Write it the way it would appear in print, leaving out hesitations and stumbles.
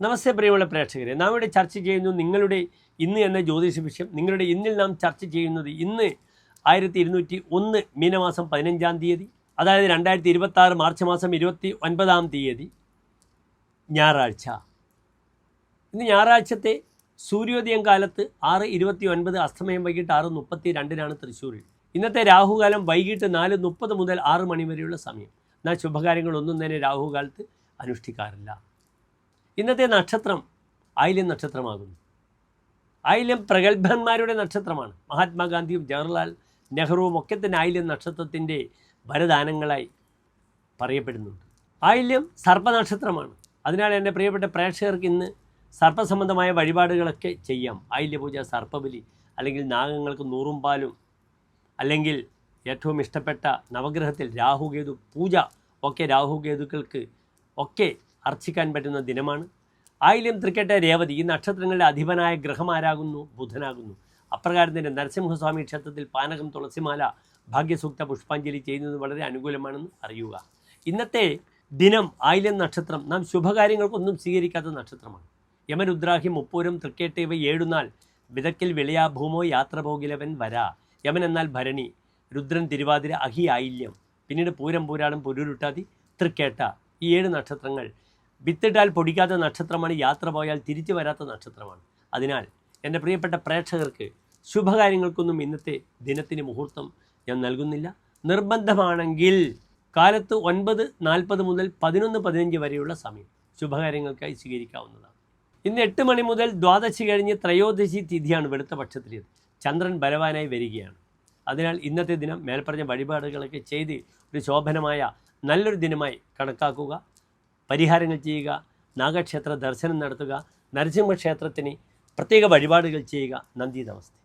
നമസ്തേ പ്രിയമുള്ള പ്രേക്ഷകരെ, നാം ഇവിടെ ചർച്ച ചെയ്യുന്നു നിങ്ങളുടെ ഇന്ന് എന്ന ജ്യോതിഷ വിഷയം. നിങ്ങളുടെ ഇന്നിൽ നാം ചർച്ച ചെയ്യുന്നത് ഇന്ന് 1201 മീനമാസം 15-ാം തീയതി, അതായത് 2026 മാർച്ച് മാസം 29-ാം തീയതി ഞായറാഴ്ച. ഇന്ന് ഞായറാഴ്ചത്തെ സൂര്യോദയം കാലത്ത് 6:29, അസ്തമയം വൈകിട്ട് 6:32 തൃശ്ശൂരിൽ. ഇന്നത്തെ രാഹുകാലം വൈകിട്ട് 4:30 മുതൽ 6 മണി വരെയുള്ള സമയം. എന്നാൽ ശുഭകാര്യങ്ങളൊന്നും തന്നെ രാഹുകാലത്ത് അനുഷ്ഠിക്കാറില്ല. ഇന്നത്തെ നക്ഷത്രം ആയില്യം നക്ഷത്രമാകുന്നു. ആയില്യം പ്രഗത്ഭന്മാരുടെ നക്ഷത്രമാണ്. മഹാത്മാഗാന്ധിയും ജവഹർലാൽ നെഹ്റുവും ഒക്കെ തന്നെ ആയില്യം നക്ഷത്രത്തിൻ്റെ വരദാനങ്ങളായി പറയപ്പെടുന്നുണ്ട്. ആയില്യം സർപ്പനക്ഷത്രമാണ്. അതിനാൽ എൻ്റെ പ്രിയപ്പെട്ട പ്രേക്ഷകർക്ക് ഇന്ന് സർപ്പസംബന്ധമായ വഴിപാടുകളൊക്കെ ചെയ്യാം. ആയില്യപൂജ, സർപ്പബലി, അല്ലെങ്കിൽ നാഗങ്ങൾക്ക് നൂറും പാലും, അല്ലെങ്കിൽ ഏറ്റവും ഇഷ്ടപ്പെട്ട നവഗ്രഹത്തിൽ രാഹുകേതു പൂജ ഒക്കെ രാഹുകേതുക്കൾക്ക് ഒക്കെ അർച്ചിക്കാൻ പറ്റുന്ന ദിനമാണ്. ആയില്യം, തൃക്കേട്ട, രേവതി ഈ നക്ഷത്രങ്ങളുടെ അധിപനായ ഗ്രഹം ആരാകുന്നു? ബുധനാകുന്നു. അപ്രകാരം തന്നെ നരസിംഹസ്വാമി ക്ഷേത്രത്തിൽ പാനകം, തുളസിമാല, ഭാഗ്യസൂക്ത, പുഷ്പാഞ്ജലി ചെയ്യുന്നത് വളരെ അനുകൂലമാണെന്ന് അറിയുക. ഇന്നത്തെ ദിനം ആയില്യം നക്ഷത്രം നാം ശുഭകാര്യങ്ങൾക്കൊന്നും സ്വീകരിക്കാത്ത നക്ഷത്രമാണ്. യമരുദ്രാഹി, മുപ്പൂരം, തൃക്കേട്ട ഇവ 7 നാൾ വിതക്കിൽ വിളയാ ഭൂമോ യാത്ര പോകിലവൻ വരാ. യമൻ എന്നാൽ ഭരണി, രുദ്രൻ തിരുവാതിര, അഹി ആയില്യം, പിന്നീട് പൂരം, പൂരാടം, പുരുരുട്ടാതി, തൃക്കേട്ട ഈ 7 നക്ഷത്രങ്ങൾ വിത്തിട്ടാൽ പൊടിക്കാത്ത നക്ഷത്രമാണ്. യാത്ര പോയാൽ തിരിച്ചു വരാത്ത നക്ഷത്രമാണ്. അതിനാൽ എൻ്റെ പ്രിയപ്പെട്ട പ്രേക്ഷകർക്ക് ശുഭകാര്യങ്ങൾക്കൊന്നും ഇന്നത്തെ ദിനത്തിന് മുഹൂർത്തം ഞാൻ നൽകുന്നില്ല. നിർബന്ധമാണെങ്കിൽ കാലത്ത് 9:40 മുതൽ 11:15 വരെയുള്ള സമയം ശുഭകാര്യങ്ങൾക്കായി സ്വീകരിക്കാവുന്നതാണ്. ഇന്ന് 8 മണി മുതൽ ദ്വാദശി കഴിഞ്ഞ് ത്രയോദശി തിഥിയാണ് വെളുത്ത പക്ഷത്തിലേത്. ചന്ദ്രൻ ബലവാനായി വരികയാണ്. അതിനാൽ ഇന്നത്തെ ദിനം മേൽപ്പറഞ്ഞ വഴിപാടുകളൊക്കെ ചെയ്ത് ഒരു ശോഭനമായ നല്ലൊരു ദിനമായി കണക്കാക്കുക. പരിഹാരങ്ങൾ ചെയ്യുക, നാഗക്ഷേത്ര ദർശനം നടത്തുക, നരസിംഹക്ഷേത്രത്തിന് പ്രത്യേക വഴിപാടുകൾ ചെയ്യുക. നന്ദി, നമസ്തേ.